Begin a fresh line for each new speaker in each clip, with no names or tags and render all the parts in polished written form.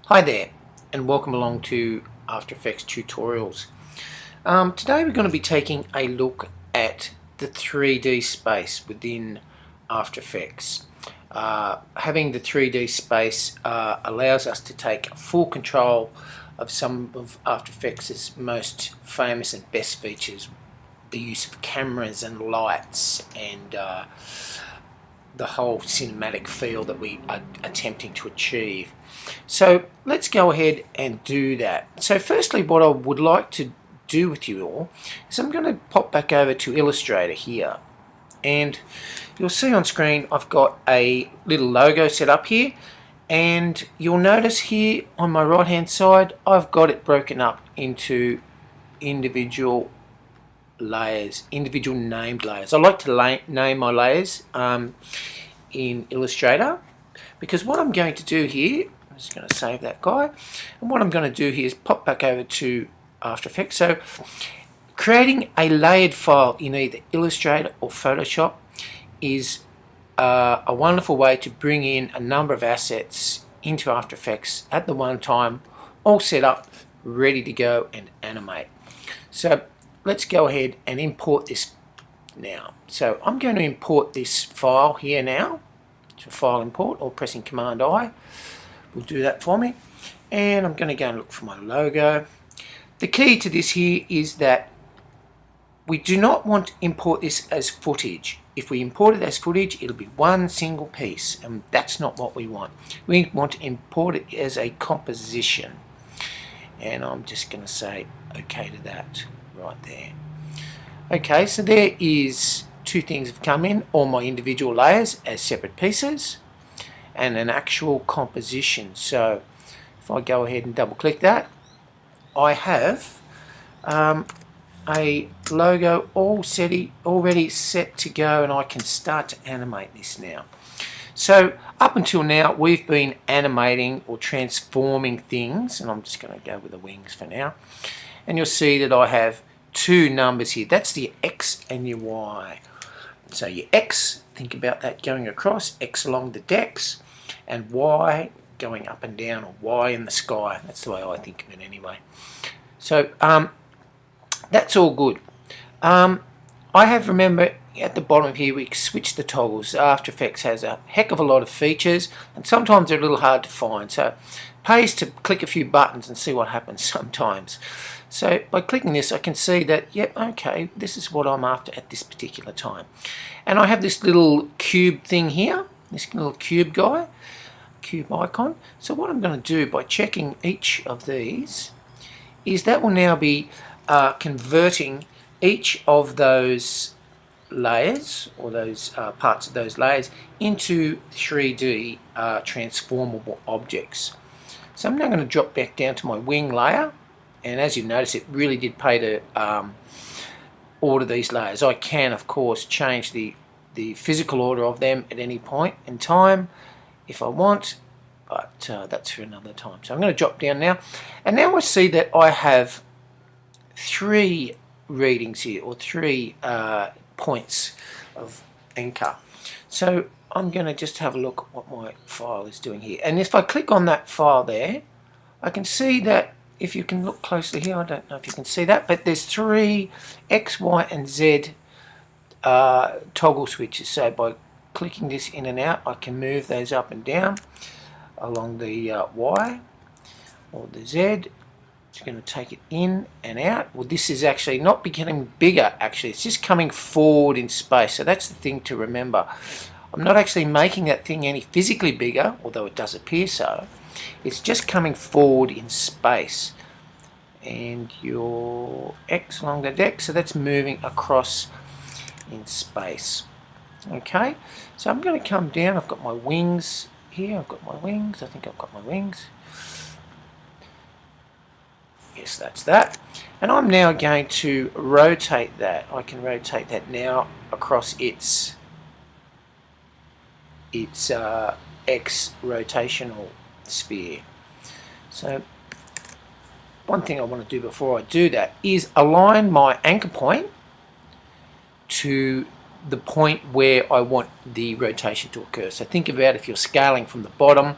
Hi there, and welcome along to After Effects tutorials. Today we're going to be taking a look at the 3D space within After Effects. Having the 3D space allows us to take full control of some of After Effects' most famous and best features, the use of cameras and lights and the whole cinematic feel that we are attempting to achieve. So let's go ahead and do that. So firstly, what I would like to do with you all is I'm going to pop back over to Illustrator here, and you'll see on screen I've got a little logo set up here, and you'll notice here on my right hand side I've got it broken up into individual layers, individual named layers. I like to name my layers in Illustrator, because what I'm going to do here, I'm just going to save that guy, and what I'm going to do here is pop back over to After Effects. So creating a layered file in either Illustrator or Photoshop is a wonderful way to bring in a number of assets into After Effects at the one time, all set up, ready to go and animate. So let's go ahead and import this now. So I'm going to import this file here now. So file import, or pressing Command I will do that for me. And I'm going to go and look for my logo. The key to this here is that we do not want to import this as footage. If we import it as footage, it'll be one single piece, and that's not what we want. We want to import it as a composition. And I'm just going to say OK to that right there. Okay, so there is two things have come in, all my individual layers as separate pieces and an actual composition. So if I go ahead and double click that, I have a logo already set to go, and I can start to animate this now. So up until now we've been animating or transforming things, and I'm just going to go with the wings for now, and you'll see that I have two numbers here. That's the X and your Y. So your X, think about that going across, X along the decks, and Y going up and down, or Y in the sky. That's the way I think of it anyway. So that's all good. I have, remember, at the bottom here we switch the toggles. After Effects has a heck of a lot of features, and sometimes they're a little hard to find. So it pays to click a few buttons and see what happens sometimes. So by clicking this, I can see that, yep, okay, this is what I'm after at this particular time. And I have this little cube thing here, this little cube guy, cube icon. So what I'm going to do by checking each of these is that will now be converting each of those layers, or those parts of those layers, into 3D transformable objects. So I'm now going to drop back down to my wing layer. And as you notice, it really did pay to order these layers. I can, of course, change the physical order of them at any point in time if I want, but that's for another time. So I'm going to drop down now, and now I see that I have three readings here, or three points of anchor. So I'm going to just have a look at what my file is doing here. And if I click on that file there, I can see that, if you can look closely here, I don't know if you can see that, but there's three X, Y and Z toggle switches. So by clicking this in and out, I can move those up and down along the Y or the Z. It's going to take it in and out. Well, this is actually not becoming bigger, actually. It's just coming forward in space. So that's the thing to remember. I'm not actually making that thing any physically bigger, although it does appear so. It's just coming forward in space. And your X along the deck, so that's moving across in space. Okay, so I'm going to come down. I've got my wings here. I've got my wings. I think I've got my wings. Yes, that's that. And I'm now going to rotate that. I can rotate that now across its X rotational sphere. So one thing I want to do before I do that is align my anchor point to the point where I want the rotation to occur. So think about if you're scaling from the bottom,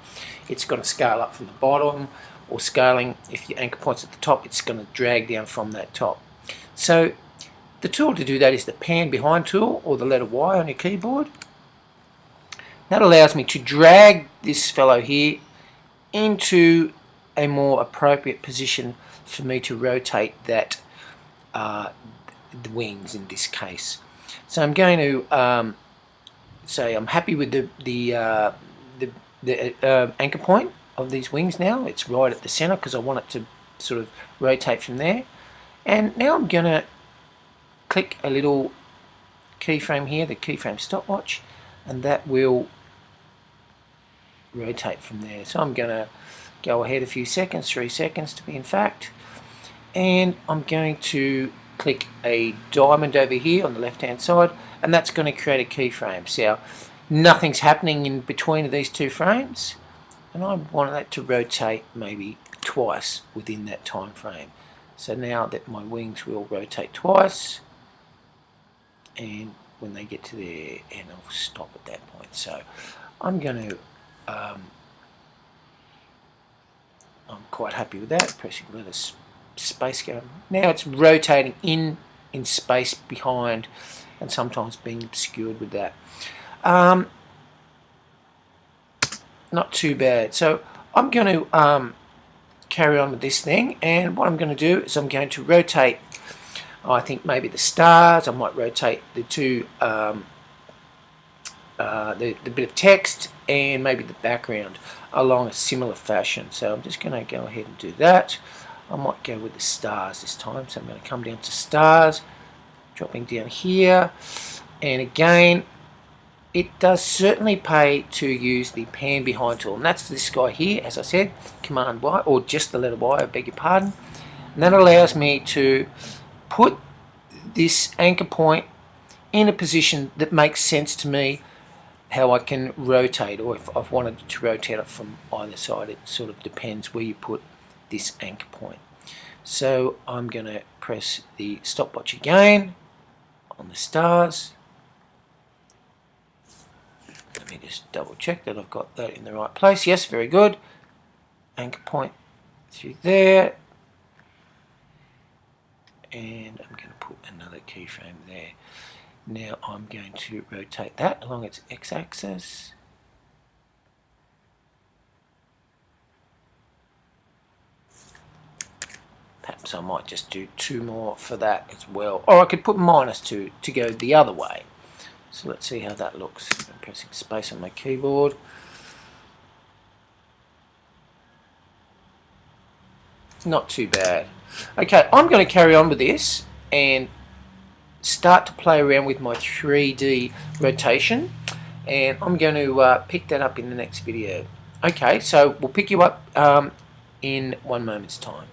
it's going to scale up from the bottom, or scaling, if your anchor point's at the top, it's going to drag down from that top. So the tool to do that is the pan behind tool, or the letter Y on your keyboard. That allows me to drag this fellow here into a more appropriate position for me to rotate that, the wings in this case. So I'm going to say I'm happy with the anchor point of these wings now. It's right at the center because I want it to sort of rotate from there. And now I'm going to click a little keyframe here, the keyframe stopwatch, and that will rotate from there. So I'm going to go ahead a few seconds, 3 seconds to be in fact, and I'm going to click a diamond over here on the left hand side, and that's going to create a keyframe. So nothing's happening in between of these two frames, and I want that to rotate maybe twice within that time frame. So now that my wings will rotate twice, and when they get to there, and I'll stop at that point. So I'm going to I'm quite happy with that. Pressing the letter space go. Now it's rotating in space behind, and sometimes being obscured with that. Not too bad. So I'm going to carry on with this thing, and what I'm going to do is I'm going to rotate, I think maybe the stars. I might rotate the two, the bit of text, and maybe the background along a similar fashion. So I'm just going to go ahead and do that. I might go with the stars this time. So I'm going to come down to stars, dropping down here, and again, it does certainly pay to use the pan behind tool, and that's this guy here, as I said, Command Y, or just the letter Y, I beg your pardon. And that allows me to put this anchor point in a position that makes sense to me, how I can rotate, or if I've wanted to rotate it from either side. It sort of depends where you put this anchor point. So I'm going to press the stopwatch again on the stars. Let me just double check that I've got that in the right place. Yes, very good. Anchor point through there. And I'm going to put another keyframe there. Now I'm going to rotate that along its x-axis. Perhaps I might just do 2 more for that as well. Or I could put -2 to go the other way. So let's see how that looks. I'm pressing space on my keyboard. Not too bad. Okay, I'm going to carry on with this and start to play around with my 3D rotation, and I'm going to pick that up in the next video. Okay, so we'll pick you up in 1 moment's time.